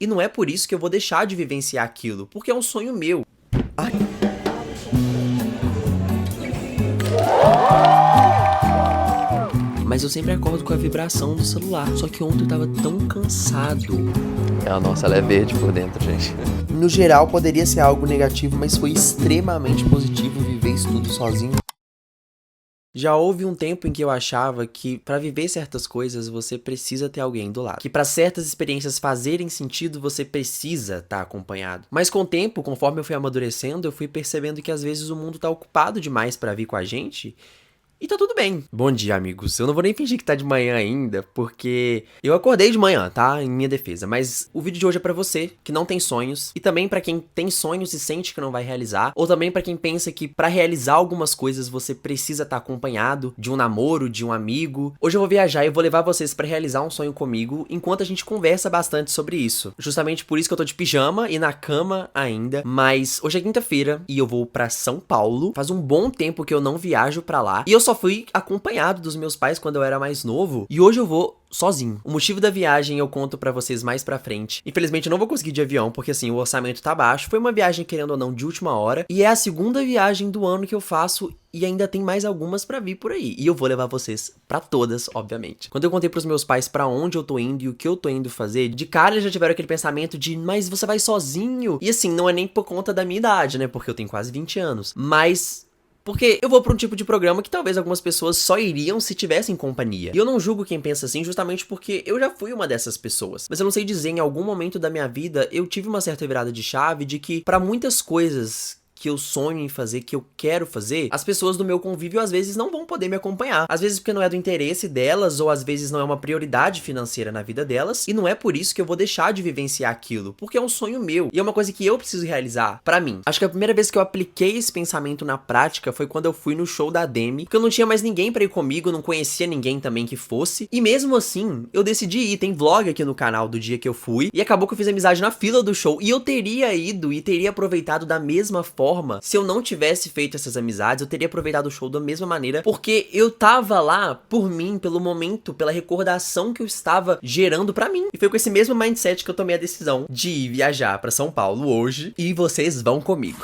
E não é por isso que eu vou deixar de vivenciar aquilo, porque é um sonho meu. Ai. Mas eu sempre acordo com a vibração do celular. Só que ontem eu tava tão cansado. Nossa, ela é verde por dentro, gente. No geral, poderia ser algo negativo, mas foi extremamente positivo viver isso tudo sozinho. Já houve um tempo em que eu achava que pra viver certas coisas você precisa ter alguém do lado. Que pra certas experiências fazerem sentido você precisa estar acompanhado. Mas com o tempo, conforme eu fui amadurecendo, eu fui percebendo que às vezes o mundo tá ocupado demais pra vir com a gente. E tá tudo bem. Bom dia, amigos. Eu não vou nem fingir que tá de manhã ainda, porque eu acordei de manhã, tá? Em minha defesa. Mas o vídeo de hoje é pra você que não tem sonhos, e também pra quem tem sonhos e sente que não vai realizar, ou também pra quem pensa que pra realizar algumas coisas você precisa estar acompanhado de um namoro, de um amigo. Hoje eu vou viajar e vou levar vocês pra realizar um sonho comigo, enquanto a gente conversa bastante sobre isso. Justamente por isso que eu tô de pijama e na cama ainda, mas hoje é quinta-feira e eu vou pra São Paulo. Faz um bom tempo que eu não viajo pra lá, e eu só fui acompanhado dos meus pais quando eu era mais novo, e hoje eu vou sozinho. O motivo da viagem eu conto pra vocês mais pra frente. Infelizmente eu não vou conseguir de avião, porque assim, o orçamento tá baixo. Foi uma viagem, querendo ou não, de última hora, e é a segunda viagem do ano que eu faço, e ainda tem mais algumas pra vir por aí. E eu vou levar vocês pra todas, obviamente. Quando eu contei pros meus pais pra onde eu tô indo e o que eu tô indo fazer, de cara eles já tiveram aquele pensamento de, mas você vai sozinho? E assim, não é nem por conta da minha idade, né, porque eu tenho quase 20 anos, mas porque eu vou pra um tipo de programa que talvez algumas pessoas só iriam se tivessem companhia. E eu não julgo quem pensa assim justamente porque eu já fui uma dessas pessoas. Mas eu não sei dizer, em algum momento da minha vida, eu tive uma certa virada de chave de que pra muitas coisas que eu sonho em fazer, que eu quero fazer, as pessoas do meu convívio às vezes não vão poder me acompanhar. Às vezes porque não é do interesse delas, ou às vezes não é uma prioridade financeira na vida delas, e não é por isso que eu vou deixar de vivenciar aquilo, porque é um sonho meu, e é uma coisa que eu preciso realizar pra mim. Acho que a primeira vez que eu apliquei esse pensamento na prática foi quando eu fui no show da Demi, porque eu não tinha mais ninguém pra ir comigo, não conhecia ninguém também que fosse, e mesmo assim, eu decidi ir. Tem vlog aqui no canal do dia que eu fui, e acabou que eu fiz amizade na fila do show, e eu teria ido e teria aproveitado da mesma forma. Se eu não tivesse feito essas amizades, eu teria aproveitado o show da mesma maneira, porque eu tava lá por mim, pelo momento, pela recordação que eu estava gerando pra mim. E foi com esse mesmo mindset que eu tomei a decisão de ir viajar pra São Paulo hoje, e vocês vão comigo.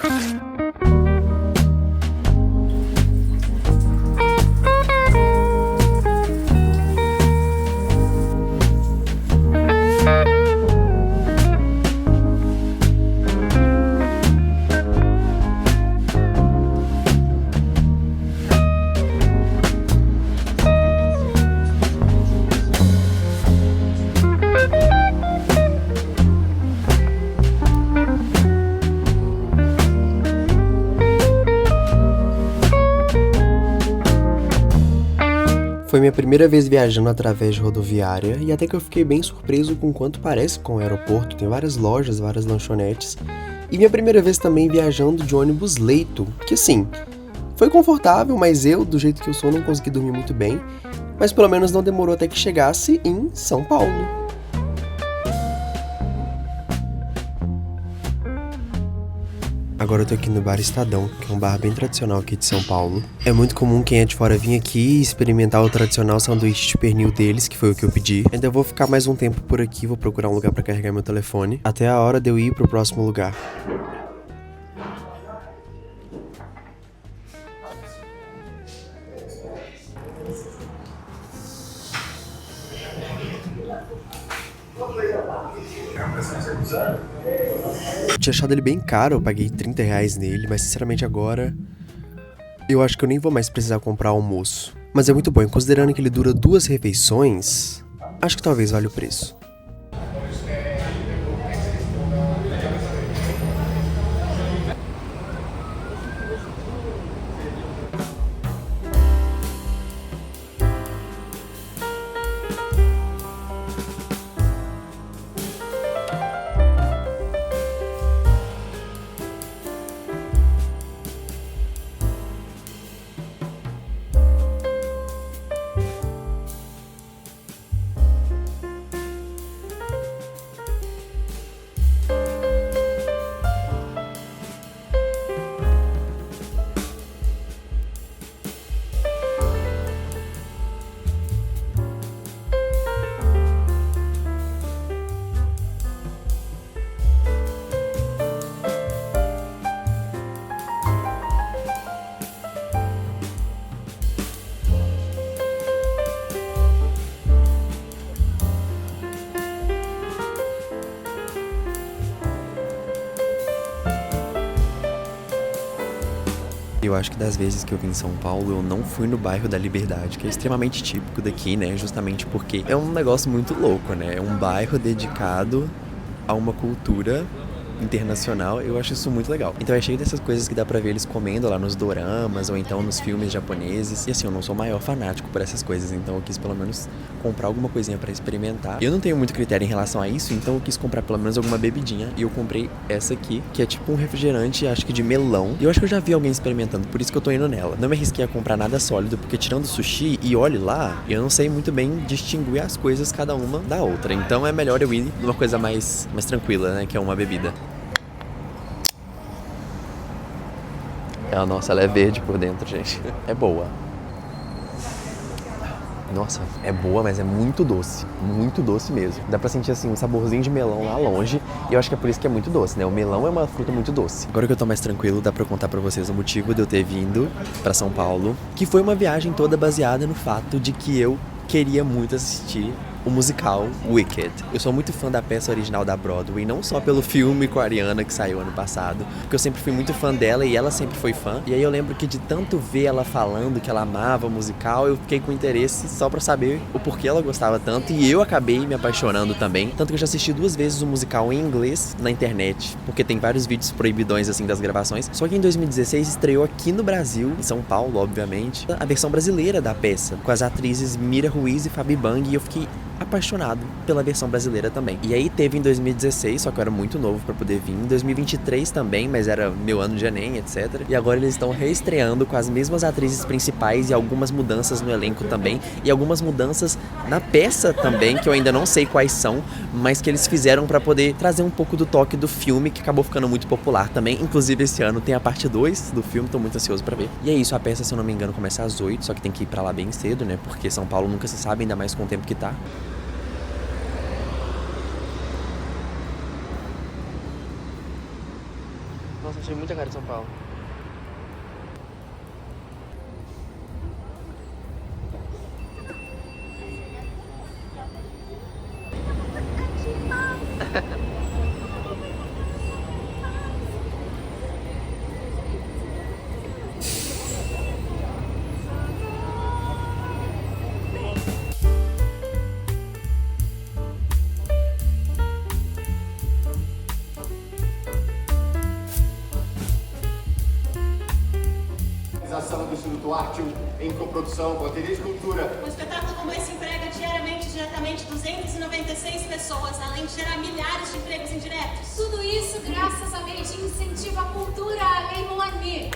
Foi minha primeira vez viajando através de rodoviária, e até que eu fiquei bem surpreso com o quanto parece com o aeroporto. Tem várias lojas, várias lanchonetes. E minha primeira vez também viajando de ônibus leito, que assim, foi confortável, mas eu, do jeito que eu sou, não consegui dormir muito bem. Mas pelo menos não demorou até que chegasse em São Paulo. Agora eu tô aqui no Bar Estadão, que é um bar bem tradicional aqui de São Paulo. É muito comum quem é de fora vir aqui e experimentar o tradicional sanduíche de pernil deles, que foi o que eu pedi. Ainda vou ficar mais um tempo por aqui, vou procurar um lugar pra carregar meu telefone, até a hora de eu ir pro próximo lugar. Eu tinha achado ele bem caro, eu paguei R$30 nele, mas sinceramente agora eu acho que eu nem vou mais precisar comprar almoço. Mas é muito bom, e considerando que ele dura 2 refeições, acho que talvez valha o preço. Eu acho que das vezes que eu vim em São Paulo, eu não fui no bairro da Liberdade, que é extremamente típico daqui, né? Justamente porque é um negócio muito louco, né? É um bairro dedicado a uma cultura internacional. Eu acho isso muito legal. Então é cheio dessas coisas que dá pra ver eles comendo lá nos doramas ou então nos filmes japoneses. E assim, eu não sou o maior fanático por essas coisas, então eu quis pelo menos comprar alguma coisinha pra experimentar. Eu não tenho muito critério em relação a isso, então eu quis comprar pelo menos alguma bebidinha. E eu comprei essa aqui, que é tipo um refrigerante, acho que de melão. E eu acho que eu já vi alguém experimentando, por isso que eu tô indo nela. Não me arrisquei a comprar nada sólido, porque tirando sushi e olhe lá, eu não sei muito bem distinguir as coisas cada uma da outra. Então é melhor eu ir numa coisa mais tranquila, né? Que é uma bebida. Nossa, ela é verde por dentro, gente. É boa. Nossa, é boa, mas é muito doce mesmo. Dá pra sentir assim um saborzinho de melão lá longe, e eu acho que é por isso que é muito doce, né? O melão é uma fruta muito doce. Agora que eu tô mais tranquilo, dá pra eu contar pra vocês o motivo de eu ter vindo pra São Paulo, que foi uma viagem toda baseada no fato de que eu queria muito assistir o musical Wicked. Eu sou muito fã da peça original da Broadway, não só pelo filme com a Ariana que saiu ano passado, porque eu sempre fui muito fã dela e ela sempre foi fã. E aí eu lembro que de tanto ver ela falando que ela amava o musical, eu fiquei com interesse só pra saber o porquê ela gostava tanto, e eu acabei me apaixonando também. Tanto que eu já assisti 2 vezes o musical em inglês na internet, porque tem vários vídeos proibidões assim das gravações. Só que em 2016 estreou aqui no Brasil, em São Paulo, obviamente, a versão brasileira da peça, com as atrizes Mira Ruiz e Fabi Bang, e eu fiquei apaixonado pela versão brasileira também. E aí teve em 2016, só que eu era muito novo pra poder vir. Em 2023 também, mas era meu ano de Enem, etc. E agora eles estão reestreando com as mesmas atrizes principais e algumas mudanças no elenco também. E algumas mudanças na peça também, que eu ainda não sei quais são, mas que eles fizeram pra poder trazer um pouco do toque do filme, que acabou ficando muito popular também. Inclusive esse ano tem a parte 2 do filme, tô muito ansioso pra ver. E é isso, a peça, se eu não me engano, começa às 8, só que tem que ir pra lá bem cedo, né? Porque São Paulo nunca se sabe, ainda mais com o tempo que tá. Nossa, achei muita cara de São Paulo. Do Instituto Arte em coprodução com a TV de Cultura. Um espetáculo como esse emprega diretamente 296 pessoas, além de gerar milhares de empregos indiretos. Tudo isso graças à Lei de Incentivo à Cultura, a Lei Rouanet.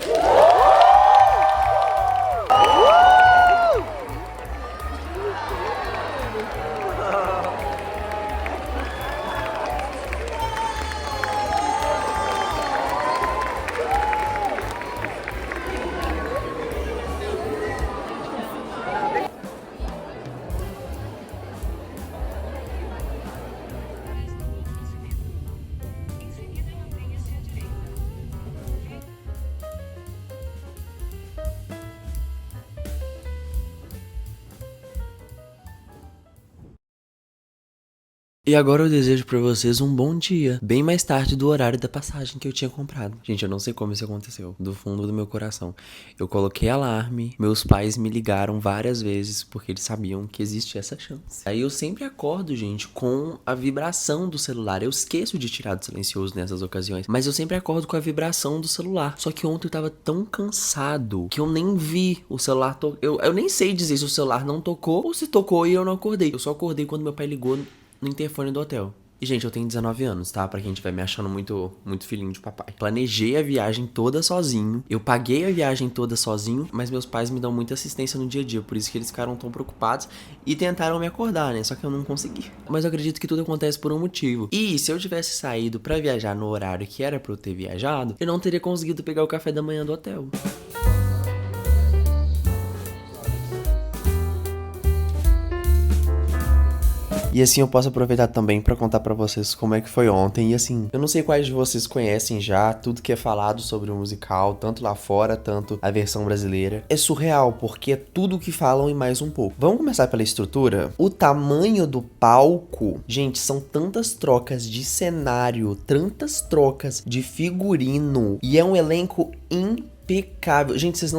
E agora eu desejo pra vocês um bom dia, bem mais tarde do horário da passagem que eu tinha comprado. Gente, eu não sei como isso aconteceu, do fundo do meu coração. Eu coloquei alarme, meus pais me ligaram várias vezes porque eles sabiam que existia essa chance. Aí eu sempre acordo, gente, com a vibração do celular. Eu esqueço de tirar do silencioso nessas ocasiões, mas eu sempre acordo com a vibração do celular. Só que ontem eu tava tão cansado que eu nem vi o celular tocar. Eu nem sei dizer se o celular não tocou ou se tocou e eu não acordei. Eu só acordei quando meu pai ligou no interfone do hotel. E, gente, eu tenho 19 anos, tá? Pra quem estiver me achando muito filhinho de papai. Planejei a viagem toda sozinho. Eu paguei a viagem toda sozinho, mas meus pais me dão muita assistência no dia a dia. Por isso que eles ficaram tão preocupados e tentaram me acordar, né? Só que eu não consegui. Mas eu acredito que tudo acontece por um motivo. E se eu tivesse saído pra viajar no horário que era pra eu ter viajado, eu não teria conseguido pegar o café da manhã do hotel. E assim eu posso aproveitar também pra contar pra vocês como é que foi ontem. E assim, eu não sei quais de vocês conhecem já tudo que é falado sobre o musical, tanto lá fora, tanto a versão brasileira. É surreal, porque é tudo o que falam e mais um pouco. Vamos começar pela estrutura? O tamanho do palco, gente, são tantas trocas de cenário, tantas trocas de figurino, e é um elenco impecável. impecável. Gente, vocês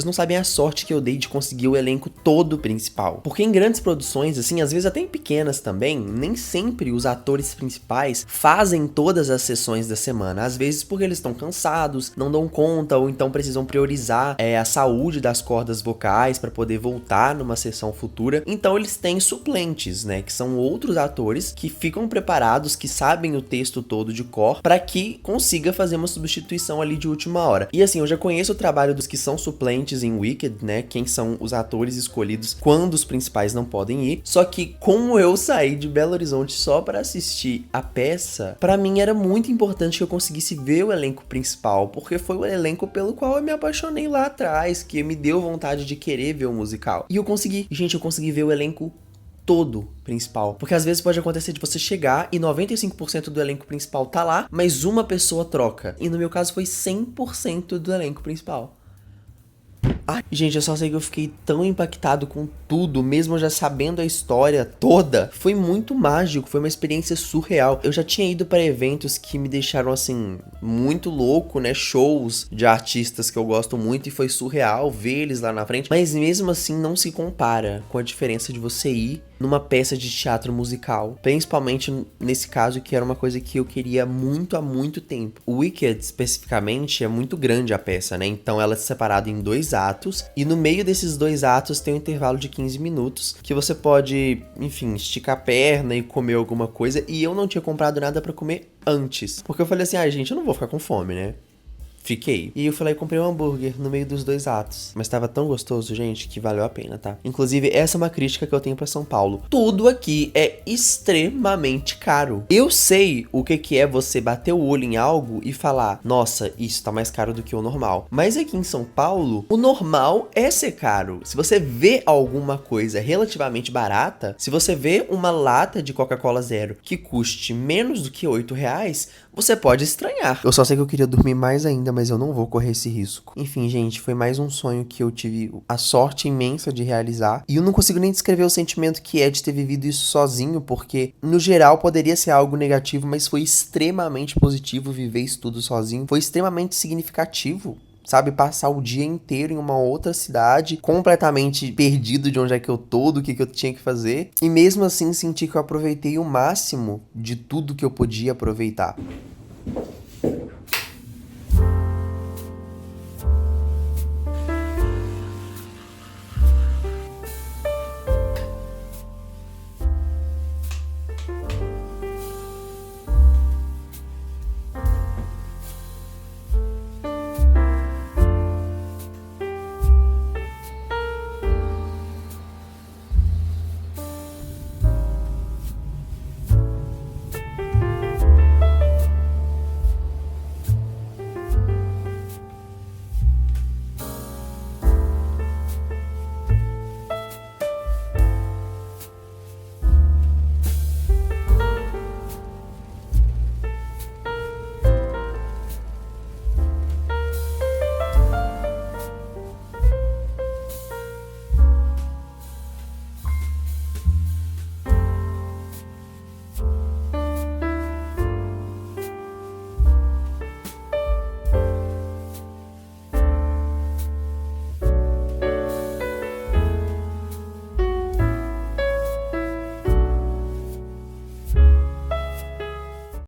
não sabem a sorte que eu dei de conseguir o elenco todo principal. Porque em grandes produções, assim, às vezes até em pequenas também, nem sempre os atores principais fazem todas as sessões da semana. Às vezes porque eles estão cansados, não dão conta, ou então precisam priorizar a saúde das cordas vocais para poder voltar numa sessão futura. Então eles têm suplentes, né, que são outros atores que ficam preparados, que sabem o texto todo de cor, para que consiga fazer uma substituição ali de última hora. E assim, eu já conheço o trabalho dos que são suplentes em Wicked, né, quem são os atores escolhidos quando os principais não podem ir. Só que como eu saí de Belo Horizonte só para assistir a peça, para mim era muito importante que eu conseguisse ver o elenco principal, porque foi o elenco pelo qual eu me apaixonei lá atrás, que me deu vontade de querer ver o musical. E eu consegui. Gente, eu consegui ver o elenco todo principal. Porque às vezes pode acontecer de você chegar e 95% do elenco principal tá lá, mas uma pessoa troca. E no meu caso foi 100% do elenco principal. Ai, gente, eu só sei que eu fiquei tão impactado com tudo, mesmo já sabendo a história toda. Foi muito mágico, foi uma experiência surreal. Eu já tinha ido para eventos que me deixaram, assim, muito louco, né? Shows de artistas que eu gosto muito e foi surreal ver eles lá na frente. Mas mesmo assim, não se compara com a diferença de você ir numa peça de teatro musical. Principalmente nesse caso, que era uma coisa que eu queria muito há muito tempo. O Wicked, especificamente, é muito grande a peça, né? Então ela é separada em 2 atos. E no meio desses 2 atos tem um intervalo de 15 minutos. Que você pode, enfim, esticar a perna e comer alguma coisa. E eu não tinha comprado nada pra comer antes. Porque eu falei assim, gente, eu não vou ficar com fome, né? Fiquei. E eu fui lá e comprei um hambúrguer no meio dos 2 atos. Mas tava tão gostoso, gente, que valeu a pena, tá? Inclusive, essa é uma crítica que eu tenho pra São Paulo. Tudo aqui é extremamente caro. Eu sei o que é você bater o olho em algo e falar, nossa, isso tá mais caro do que o normal. Mas aqui em São Paulo, o normal é ser caro. Se você vê alguma coisa relativamente barata, se você vê uma lata de Coca-Cola Zero que custe menos do que R$8, você pode estranhar. Eu só sei que eu queria dormir mais ainda, mas eu não vou correr esse risco. Enfim, gente, foi mais um sonho que eu tive a sorte imensa de realizar. E eu não consigo nem descrever o sentimento que é de ter vivido isso sozinho, porque, no geral, poderia ser algo negativo, mas foi extremamente positivo viver isso tudo sozinho. Foi extremamente significativo. Sabe, passar o dia inteiro em uma outra cidade, completamente perdido de onde é que eu tô, do que eu tinha que fazer. E mesmo assim, sentir que eu aproveitei o máximo de tudo que eu podia aproveitar.